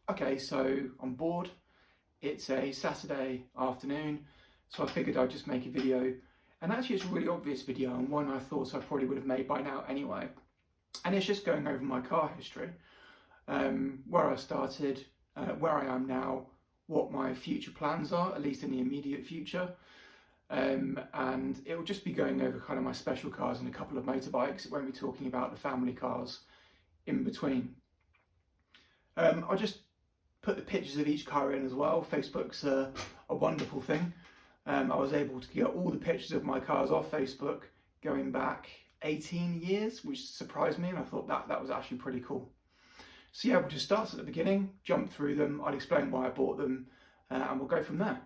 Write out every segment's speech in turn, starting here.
Okay, so I'm bored. It's a Saturday afternoon, so I figured I'd just make a video. And actually, it's a really obvious video and one I thought I probably would have made by now anyway. And it's just going over my car history, where I started, where I am now, what my future plans are, at least in the immediate future. And it will just be going over kind of my special cars and a couple of motorbikes. It won't be talking about the family cars in between. I'll just put the pictures of each car in as well. Facebook's a wonderful thing. I was able to get all the pictures of my cars off Facebook going back 18 years, which surprised me, and I thought that was actually pretty cool. So yeah, we'll just start at the beginning, jump through them, I'll explain why I bought them, and we'll go from there.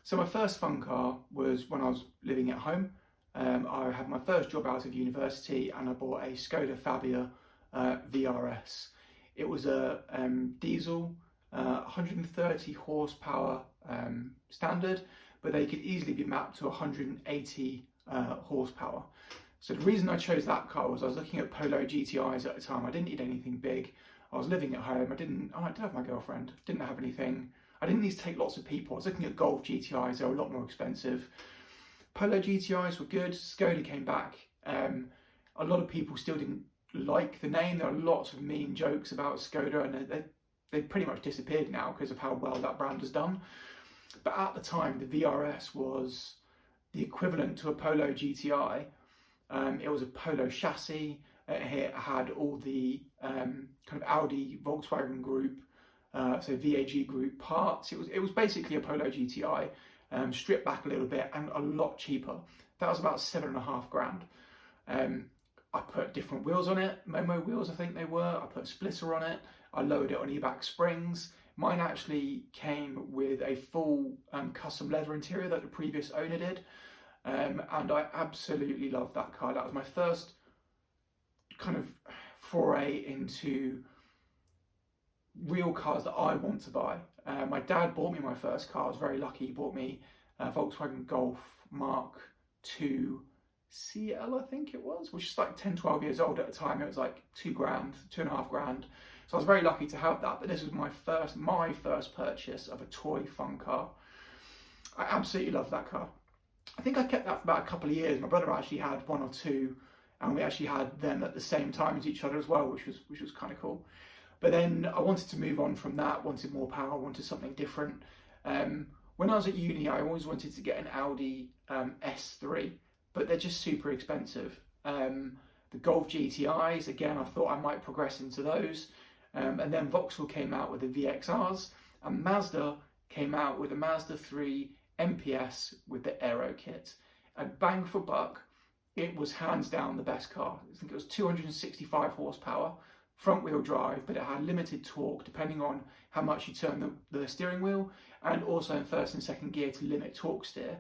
So my first fun car was when I was living at home. I had my first job out of university and I bought a Skoda Fabia VRS. It was a diesel, 130 horsepower standard, but they could easily be mapped to 180 horsepower. So the reason I chose that car was I was looking at Polo GTIs at the time. I didn't need anything big. I was living at home. I did have my girlfriend. Didn't have anything. I didn't need to take lots of people. I was looking at Golf GTIs. They were a lot more expensive. Polo GTIs were good. Skoda came back. A lot of people still didn't like the name. There are lots of mean jokes about Skoda, and they've pretty much disappeared now because of how well that brand has done. But at the time, the VRS was the equivalent to a Polo GTI. It was a Polo chassis. It had all the kind of Audi, Volkswagen Group, so VAG Group parts. It was basically a Polo GTI, stripped back a little bit and a lot cheaper. That was about $7,500. I put different wheels on it, Momo wheels I think they were. I put a splitter on it. I lowered it on e-back springs. Mine actually came with a full custom leather interior that the previous owner did. And I absolutely loved that car. That was my first kind of foray into real cars that I want to buy. My dad bought me my first car. I was very lucky. He bought me a Volkswagen Golf Mark II CL, I think it was, which is like 10, 12 years old at the time. It was like $2,000, $2,500. So I was very lucky to have that. But this was my first purchase of a toy fun car. I absolutely loved that car. I think I kept that for about a couple of years. My brother actually had one or two, and we actually had them at the same time as each other as well, which was kind of cool. But then I wanted to move on from that, wanted more power, wanted something different. When I was at uni, I always wanted to get an Audi S3, but they're just super expensive. The Golf GTIs, again, I thought I might progress into those. And then Vauxhall came out with the VXRs, and Mazda came out with a Mazda 3 MPS with the Aero kit. And bang for buck, it was hands down the best car. I think it was 265 horsepower, front wheel drive, but it had limited torque depending on how much you turn the steering wheel, and also in first and second gear to limit torque steer.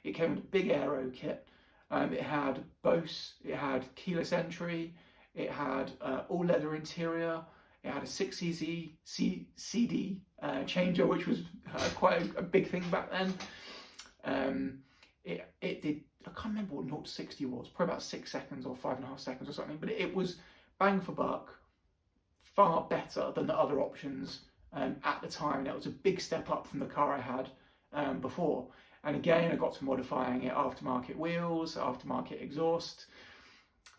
It came with a big Aero kit. It had Bose, it had keyless entry, it had all leather interior, it had a 6cc CD changer, which was quite a big thing back then. It did, I can't remember what 0 to 60 was, probably about 6 seconds or 5.5 seconds or something, but it was bang for buck, far better than the other options at the time. And it was a big step up from the car I had before. And again, I got to modifying it, aftermarket wheels, aftermarket exhaust.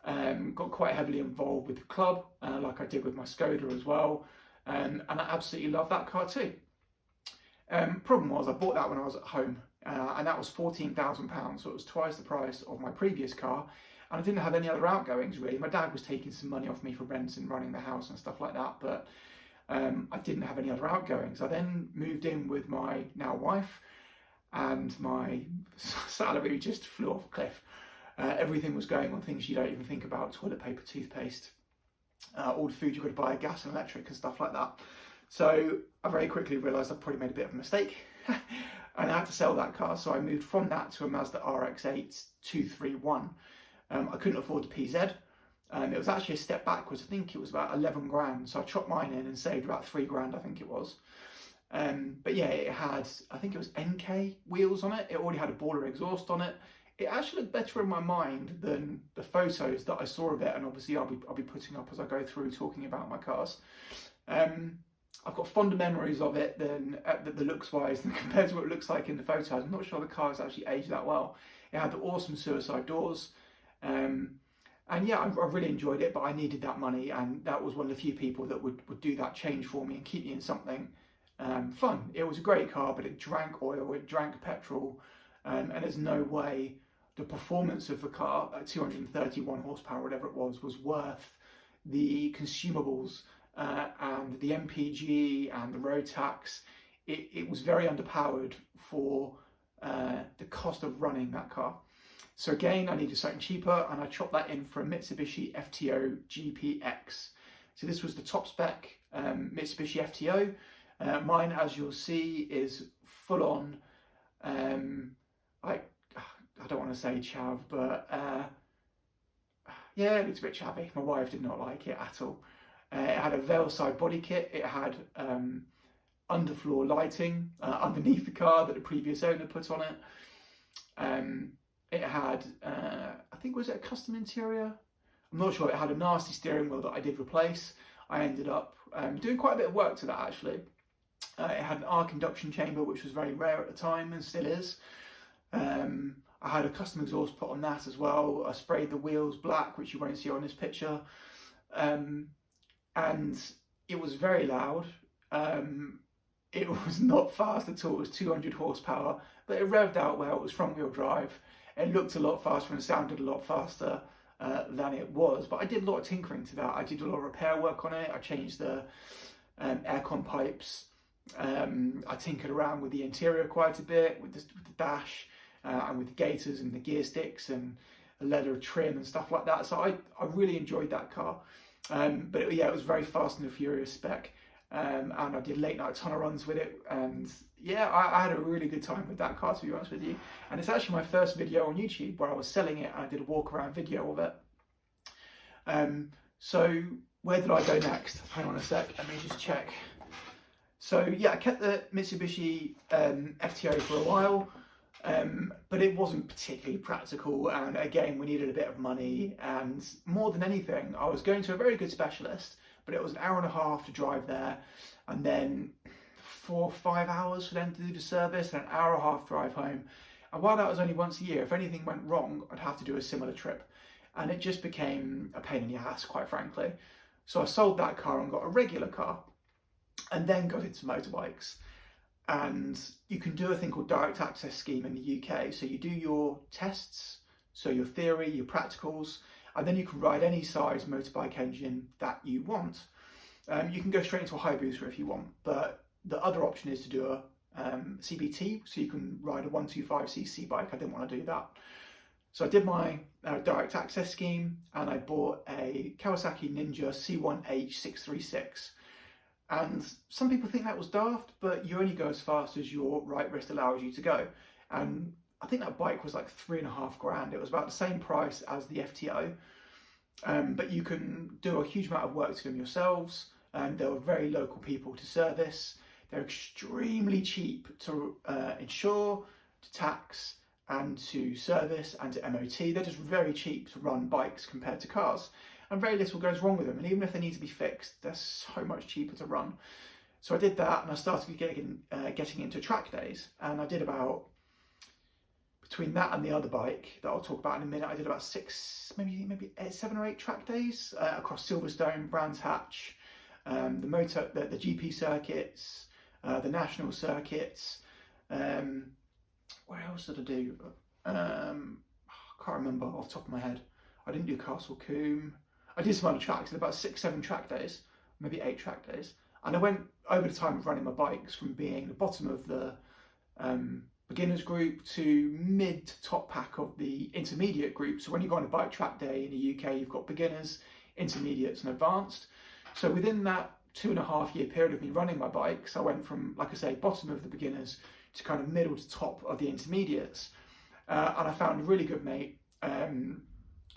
Got quite heavily involved with the club, like I did with my Skoda as well. And I absolutely love that car too. Problem was, I bought that when I was at home, and that was £14,000, so it was twice the price of my previous car. And I didn't have any other outgoings really. My dad was taking some money off me for rent and running the house and stuff like that, but I didn't have any other outgoings. I then moved in with my now wife, and my salary just flew off a cliff. Everything was going on things you don't even think about: toilet paper, toothpaste, all the food you got to buy, gas and electric and stuff like that. So I very quickly realised I'd probably made a bit of a mistake and I had to sell that car. So I moved from that to a Mazda RX-8 231. I couldn't afford the PZ. It was actually a step backwards. I think it was about 11 grand. So I chopped mine in and saved about 3 grand, I think it was. But yeah, it had, I think it was NK wheels on it. It already had a baller exhaust on it. It actually looked better in my mind than the photos that I saw of it, and obviously I'll be putting up as I go through talking about my cars. I've got fonder memories of it than the looks wise than compared to what it looks like in the photos. I'm not sure the car's actually aged that well. It had the awesome suicide doors. And yeah, I really enjoyed it, but I needed that money, and that was one of the few people that would do that change for me and keep me in something fun. It was a great car, but it drank oil, it drank petrol, and there's no way the performance of the car at 231 horsepower, whatever it was worth the consumables and the MPG and the road tax. It was very underpowered for the cost of running that car. So again, I needed something cheaper, and I chopped that in for a Mitsubishi FTO GPX. So this was the top spec Mitsubishi FTO. Mine, as you'll see, is full on, like, I don't want to say chav, but yeah, it looks a bit chavvy. My wife did not like it at all. It had a veil side body kit. It had underfloor lighting underneath the car that the previous owner put on it. It had, I think, was it a custom interior? I'm not sure. It had a nasty steering wheel that I did replace. I ended up doing quite a bit of work to that, actually. It had an arc induction chamber, which was very rare at the time and still is. I had a custom exhaust put on that as well. I sprayed the wheels black, which you won't see on this picture. And it was very loud. It was not fast at all. It was 200 horsepower, but it revved out well. It was front wheel drive. It looked a lot faster and sounded a lot faster than it was. But I did a lot of tinkering to that. I did a lot of repair work on it. I changed the aircon pipes. I tinkered around with the interior quite a bit, with the dash and with the gaiters and the gear sticks and the leather trim and stuff like that. So I really enjoyed that car. But it was very Fast and the Furious spec. And I did late night tunnel runs with it, and yeah, I had a really good time with that car, to be honest with you. And it's actually my first video on YouTube where I was selling it, and I did a walk around video of it. So where did I go next? Hang on a sec, let me just check. So yeah, I kept the Mitsubishi FTO for a while, but it wasn't particularly practical, and again, we needed a bit of money, and more than anything, I was going to a very good specialist, but it was an hour and a half to drive there, and then 4 or 5 hours for them to do the service, and an hour and a half drive home. And while that was only once a year, if anything went wrong, I'd have to do a similar trip. And it just became a pain in the ass, quite frankly. So I sold that car and got a regular car, and then got into motorbikes. And you can do a thing called direct access scheme in the UK. So you do your tests, so your theory, your practicals, and then you can ride any size motorbike engine that you want. You can go straight into a high booster if you want, but the other option is to do a CBT, so you can ride a 125cc bike. I didn't want to do that. So I did my direct access scheme, and I bought a Kawasaki Ninja C1H636. And some people think that was daft, but you only go as fast as your right wrist allows you to go. And I think that bike was like $3.5 grand. It was about the same price as the FTO, but you can do a huge amount of work to them yourselves. There were very local people to service. They're extremely cheap to insure, to tax, and to service, and to MOT. They're just very cheap to run bikes compared to cars, and very little goes wrong with them. And even if they need to be fixed, they're so much cheaper to run. So I did that, and I started getting into track days, and I did about, between that and the other bike that I'll talk about in a minute, I did about 7 or 8 track days across Silverstone, Brands Hatch, the GP circuits, the national circuits. Where else did I do? I can't remember off the top of my head. I didn't do Castle Combe. I did some other tracks. Did about 6, 7 track days, maybe 8 track days. And I went over the time of running my bikes from being the bottom of the beginners group to mid to top pack of the intermediate group. So when you go on a bike track day in the UK, you've got beginners, intermediates and advanced. So within that 2.5 year period of me running my bikes, I went from, like I say, bottom of the beginners to kind of middle to top of the intermediates. And I found a really good mate, who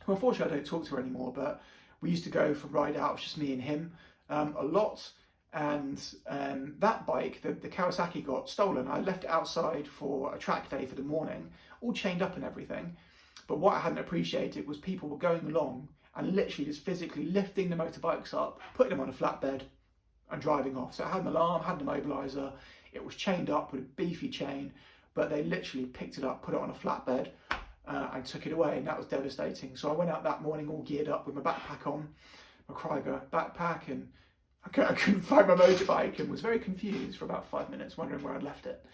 unfortunately I don't talk to anymore, but we used to go for ride outs, just me and him, a lot. And that bike, the Kawasaki, got stolen. I left it outside for a track day for the morning, all chained up and everything. But what I hadn't appreciated was people were going along and literally just physically lifting the motorbikes up, putting them on a flatbed, and driving off. So it had an alarm, had an immobiliser, it was chained up with a beefy chain, but they literally picked it up, put it on a flatbed, and took it away, and that was devastating. So I went out that morning all geared up with my backpack on, my Krieger backpack, and I couldn't find my motorbike and was very confused for about 5 minutes, wondering where I'd left it.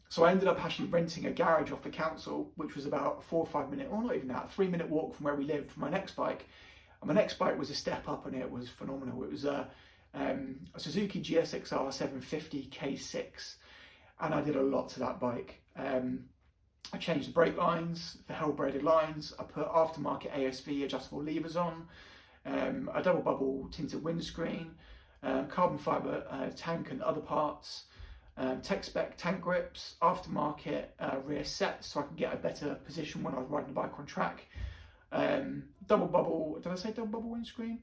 So I ended up actually renting a garage off the council, which was about a 4 or 5 minute, or not even that, 3 minute walk from where we lived for my next bike. And my next bike was a step up, and it was phenomenal. It was a Suzuki GSXR 750 K6, and I did a lot to that bike. I changed the brake lines, the hell braided lines. I put aftermarket ASV adjustable levers on, a double bubble tinted windscreen, carbon fibre tank and other parts, tech spec tank grips, aftermarket rear sets so I could get a better position when I was riding the bike on track. Double bubble, did I say double bubble windscreen?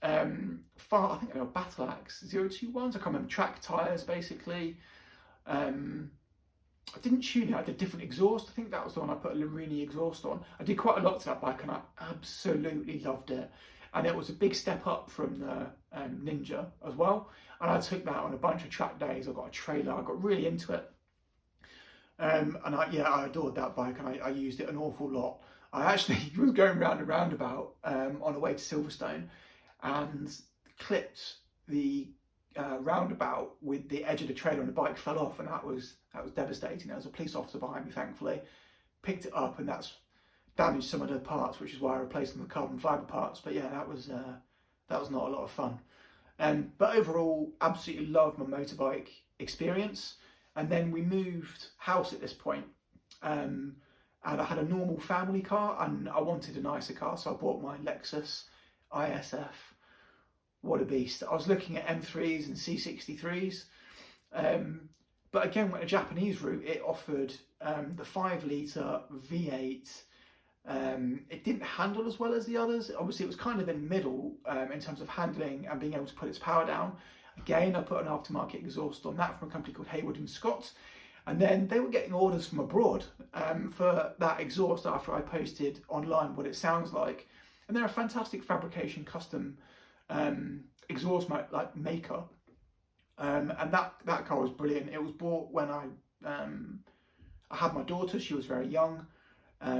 I think they were Battle Axe 021s, I can't remember, track tyres basically. I didn't tune it, I did different exhaust. I think that was the one I put a Larini exhaust on. I did quite a lot to that bike and I absolutely loved it. And it was a big step up from the Ninja as well. And I took that on a bunch of track days. I got a trailer, I got really into it. And I adored that bike, and I used it an awful lot. I actually was going round a roundabout on the way to Silverstone and clipped the roundabout with the edge of the trailer, and the bike fell off, and that was devastating. There was a police officer behind me, thankfully, picked it up, and that's damaged some of the parts, which is why I replaced them with carbon fibre parts. But yeah, that was not a lot of fun. But overall, absolutely loved my motorbike experience. And then we moved house at this point, and I had a normal family car, and I wanted a nicer car, so I bought my Lexus ISF. What a beast. I was looking at M3s and C63s, but again, went a Japanese route. It offered the 5 litre V8. It didn't handle as well as the others. Obviously, it was kind of in the middle in terms of handling and being able to put its power down. Again, I put an aftermarket exhaust on that from a company called Hayward and Scott. And then they were getting orders from abroad for that exhaust after I posted online what it sounds like. And they're a fantastic fabrication custom exhaust maker. And that car was brilliant. It was bought when I had my daughter. She was very young.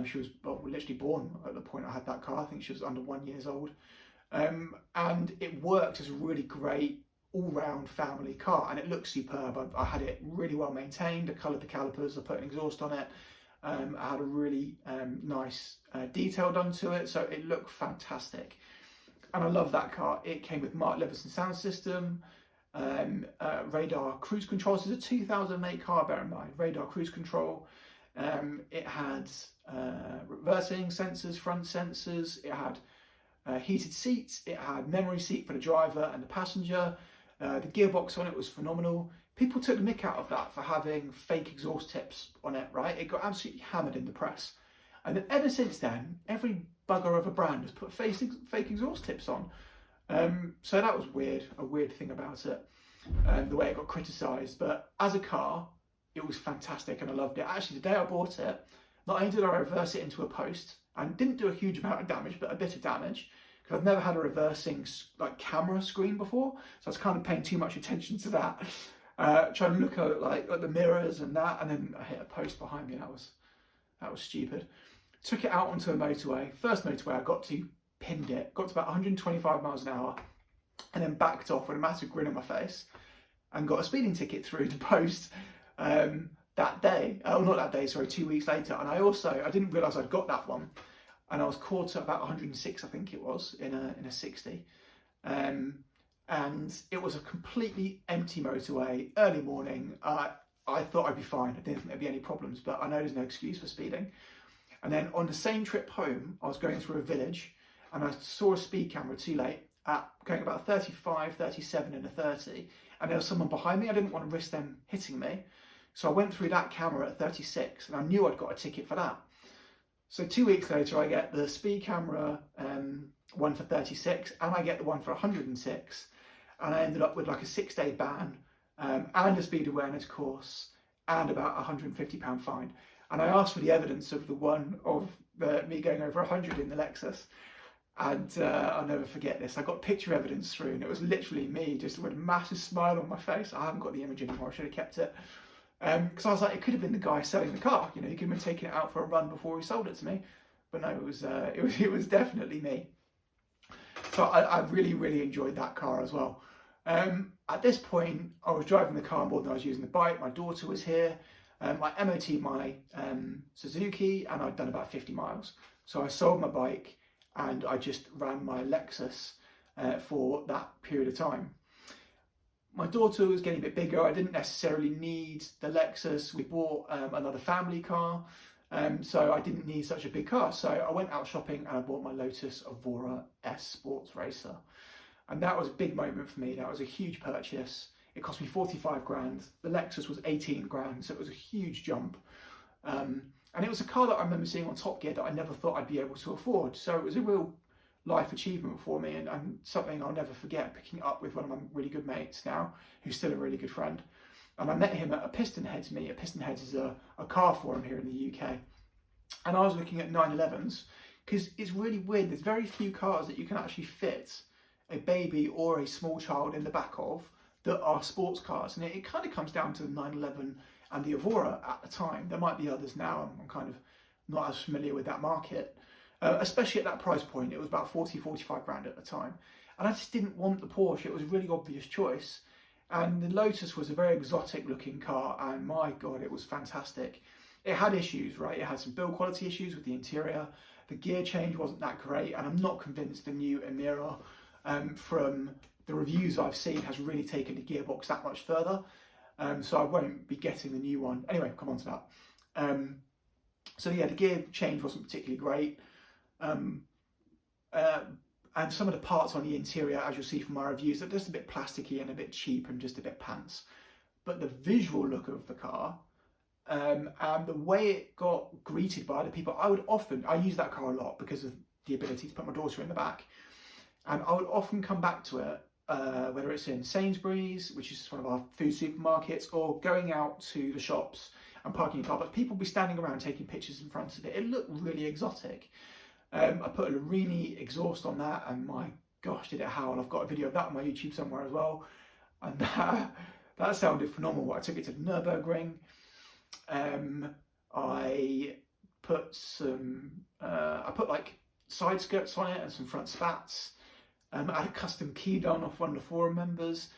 She was literally born at the point I had that car. I think she was under 1 year old. And it worked as a really great all-round family car, and it looked superb. I had it really well maintained. I coloured the calipers, I put an exhaust on it. I had a really nice detail done to it, so it looked fantastic. And I love that car. It came with Mark Leveson sound system, radar cruise control. This is a 2008 car, bear in mind. Radar cruise control. It had reversing sensors, front sensors. It had heated seats. It had memory seat for the driver and the passenger. The gearbox on it was phenomenal. People took the mick out of that for having fake exhaust tips on it, right? It got absolutely hammered in the press. And then ever since then, every bugger of a brand has put fake exhaust tips on. So that was weird, a weird thing about it, the way it got criticised. But as a car, it was fantastic and I loved it. Actually, the day I bought it, not only did I reverse it into a post and didn't do a huge amount of damage, but a bit of damage, because I've never had a reversing camera screen before, so I was kind of paying too much attention to that. Trying to look at the mirrors and that, and then I hit a post behind me. That was stupid. Took it out onto a motorway. First motorway I got to, pinned it, got to about 125 miles an hour, and then backed off with a massive grin on my face, and got a speeding ticket through the post that day. Oh, not that day, sorry, 2 weeks later. And I didn't realise I'd got that one, and I was caught at about 106, I think it was, in a 60. And it was a completely empty motorway, early morning. I thought I'd be fine. I didn't think there'd be any problems, but I know there's no excuse for speeding. And then on the same trip home, I was going through a village and I saw a speed camera too late at going about 35, 37 and a 30. And there was someone behind me. I didn't want to risk them hitting me. So I went through that camera at 36 and I knew I'd got a ticket for that. So 2 weeks later, I get the speed camera one for 36 and I get the one for 106. And I ended up with like a 6-day ban and a speed awareness course and about £150 fine. And I asked for the evidence of the one of me going over 100 in the Lexus. And I'll never forget this. I got picture evidence through, and it was literally me just with a massive smile on my face. I haven't got the image anymore. I should have kept it. Because I was like, it could have been the guy selling the car. You know, he could have been taking it out for a run before he sold it to me. But no, it was definitely me. So I really, really enjoyed that car as well. At this point, I was driving the car more than I was using the bike. My daughter was here. I MOT'd my Suzuki, and I'd done about 50 miles. So I sold my bike and I just ran my Lexus for that period of time. My daughter was getting a bit bigger. I didn't necessarily need the Lexus. We bought another family car, so I didn't need such a big car. So I went out shopping and I bought my Lotus Evora S Sports Racer. And that was a big moment for me. That was a huge purchase. It cost me 45 grand. The Lexus was 18 grand, so it was a huge jump. And it was a car that I remember seeing on Top Gear that I never thought I'd be able to afford. So it was a real life achievement for me, and something I'll never forget, picking up with one of my really good mates now, who's still a really good friend. And I met him at a Piston Heads meet. A Piston Heads is a car forum here in the UK. And I was looking at 911s, because it's really weird. There's very few cars that you can actually fit a baby or a small child in the back of that are sports cars. And it kind of comes down to the 911 and the Evora at the time. There might be others now. I'm kind of not as familiar with that market. Especially at that price point. It was about 45 grand at the time. And I just didn't want the Porsche. It was a really obvious choice. And the Lotus was a very exotic looking car, and my God, it was fantastic. It had issues, right? It had some build quality issues with the interior. The gear change wasn't that great, and I'm not convinced the new Emira, from the reviews I've seen, has really taken the gearbox that much further. So I won't be getting the new one. Anyway, come on to that. So yeah, the gear change wasn't particularly great. And some of the parts on the interior, as you'll see from my reviews, are just a bit plasticky and a bit cheap and just a bit pants. But the visual look of the car, and the way it got greeted by other people, I use that car a lot because of the ability to put my daughter in the back. And I would often come back to it, whether it's in Sainsbury's, which is one of our food supermarkets, or going out to the shops and parking in car. But people would be standing around taking pictures in front of it. It looked really exotic. I put a Larini exhaust on that, and my gosh, did it howl. I've got a video of that on my YouTube somewhere as well. And that sounded phenomenal. I took it to the Nürburgring. I put like side skirts on it and some front spats. I had a custom key done off one of the forum members.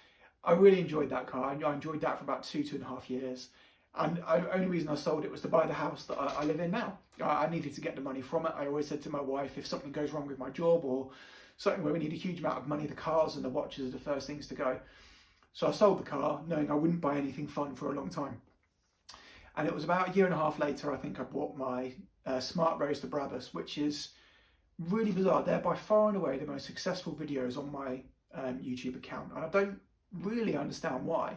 I really enjoyed that car. I enjoyed that for about 2.5 years. And the only reason I sold it was to buy the house that I live in now. I needed to get the money from it. I always said to my wife, if something goes wrong with my job or something where we need a huge amount of money, the cars and the watches are the first things to go. So I sold the car knowing I wouldn't buy anything fun for a long time. And it was about 1.5 years later, I think I bought my Smart Roadster Brabus, which is really bizarre. They're by far and away the most successful videos on my YouTube account. And I don't really understand why.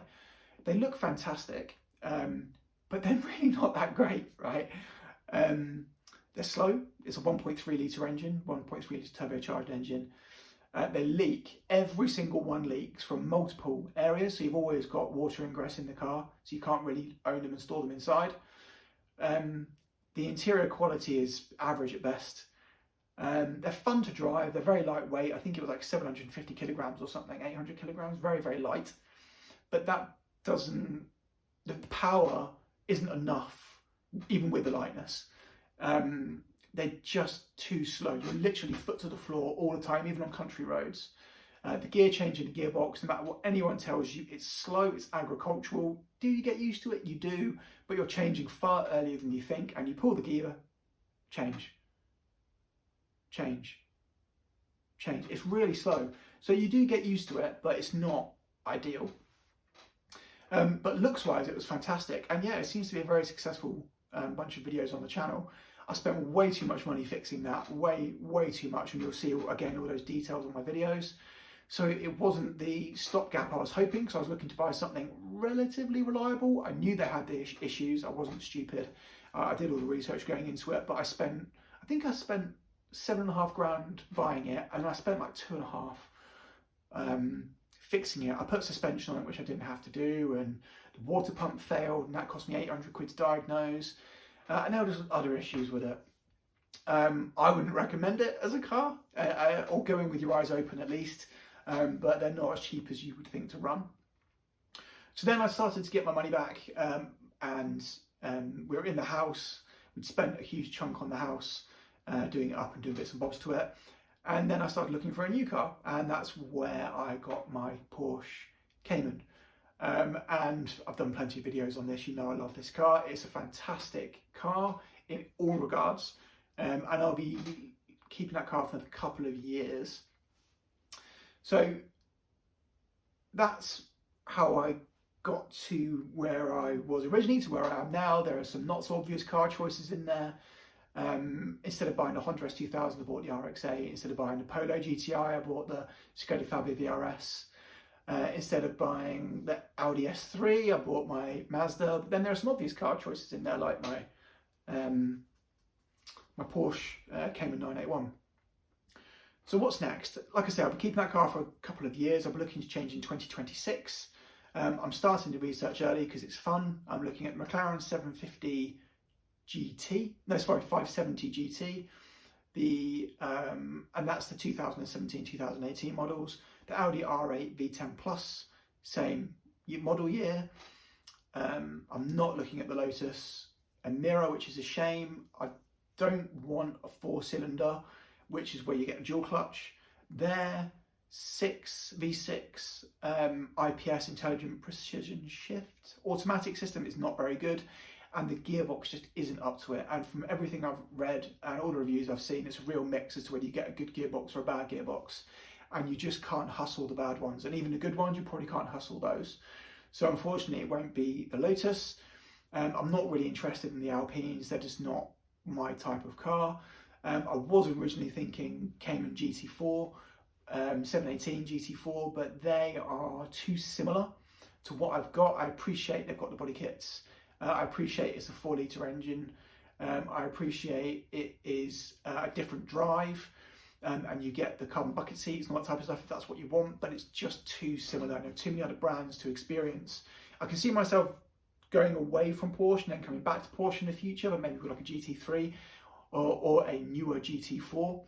They look fantastic. But they're really not that great, right? They're slow. It's a 1.3 litre engine, 1.3 litre turbocharged engine. They leak. Every single one leaks from multiple areas, so you've always got water ingress in the car, so you can't really own them and store them inside. The interior quality is average at best. They're fun to drive. They're very lightweight. I think it was like 750 kilograms or something, 800 kilograms, very, very light. But that doesn't... The power isn't enough, even with the lightness. They're just too slow. You're literally foot to the floor all the time, even on country roads. The gear change in the gearbox, no matter what anyone tells you, it's slow, it's agricultural. Do you get used to it? You do, but you're changing far earlier than you think, and you pull the gear, change. It's really slow. So you do get used to it, but it's not ideal. But looks-wise, it was fantastic. And yeah, it seems to be a very successful bunch of videos on the channel. I spent way too much money fixing that, way too much. And you'll see, again, all those details on my videos. So it wasn't the stopgap I was hoping, because I was looking to buy something relatively reliable. I knew they had the issues. I wasn't stupid. I did all the research going into it, but I think I spent 7.5 grand buying it, and I spent like 2.5 fixing it. I put suspension on it, which I didn't have to do, and the water pump failed, and that cost me 800 quid to diagnose. And there was other issues with it. I wouldn't recommend it as a car, or go in with your eyes open at least, but they're not as cheap as you would think to run. So then I started to get my money back, and we were in the house. We'd spent a huge chunk on the house, doing it up and doing bits and bobs to it. And then I started looking for a new car, and that's where I got my Porsche Cayman. And I've done plenty of videos on this. You know I love this car. It's a fantastic car in all regards, and I'll be keeping that car for another couple of years. So that's how I got to where I was originally to where I am now. There are some not so obvious car choices in there. Instead of buying the Honda S2000, I bought the RX-8. Instead of buying the Polo GTI, I bought the Skoda Fabia VRS. Instead of buying the Audi S3, I bought my Mazda. But then there are some obvious car choices in there, like my Porsche Cayman 981. So what's next? Like I say, I'll be keeping that car for a couple of years. I'll be looking to change in 2026. I'm starting to research early because it's fun. I'm looking at McLaren 750 GT. No, sorry, 570 GT. And that's the 2017-2018 models. The Audi R8 V10 Plus, same model year. I'm not looking at the Lotus Emira, which is a shame. I don't want a 4-cylinder, which is where you get a dual clutch. Their V6 IPS Intelligent Precision Shift automatic system is not very good, and the gearbox just isn't up to it. And from everything I've read and all the reviews I've seen, it's a real mix as to whether you get a good gearbox or a bad gearbox, and you just can't hustle the bad ones. And even the good ones, you probably can't hustle those. So unfortunately, it won't be the Lotus. I'm not really interested in the Alpines. They're just not my type of car. I was originally thinking Cayman GT4, 718 GT4, but they are too similar to what I've got. I appreciate they've got the body kits. I appreciate it's a 4-litre engine. I appreciate it is a different drive, and you get the carbon bucket seats and all that type of stuff if that's what you want, but it's just too similar. There are too many other brands to experience. I can see myself going away from Porsche and then coming back to Porsche in the future, but maybe with like a GT3 or a newer GT4,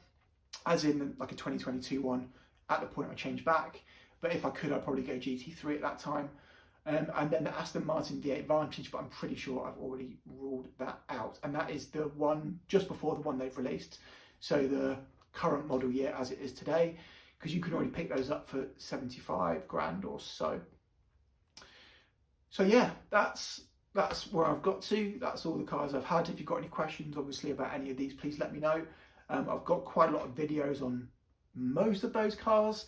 as in like a 2022 one at the point I change back. But if I could, I'd probably go GT3 at that time. And then the Aston Martin V8 Vantage, but I'm pretty sure I've already ruled that out. And that is the one just before the one they've released. So the current model year as it is today, because you can already pick those up for 75 grand or so. So yeah, that's where I've got to. That's all the cars I've had. If you've got any questions, obviously, about any of these, please let me know. I've got quite a lot of videos on most of those cars,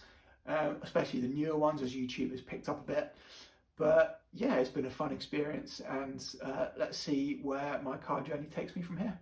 especially the newer ones, as YouTube has picked up a bit. But yeah, it's been a fun experience, and let's see where my car journey takes me from here.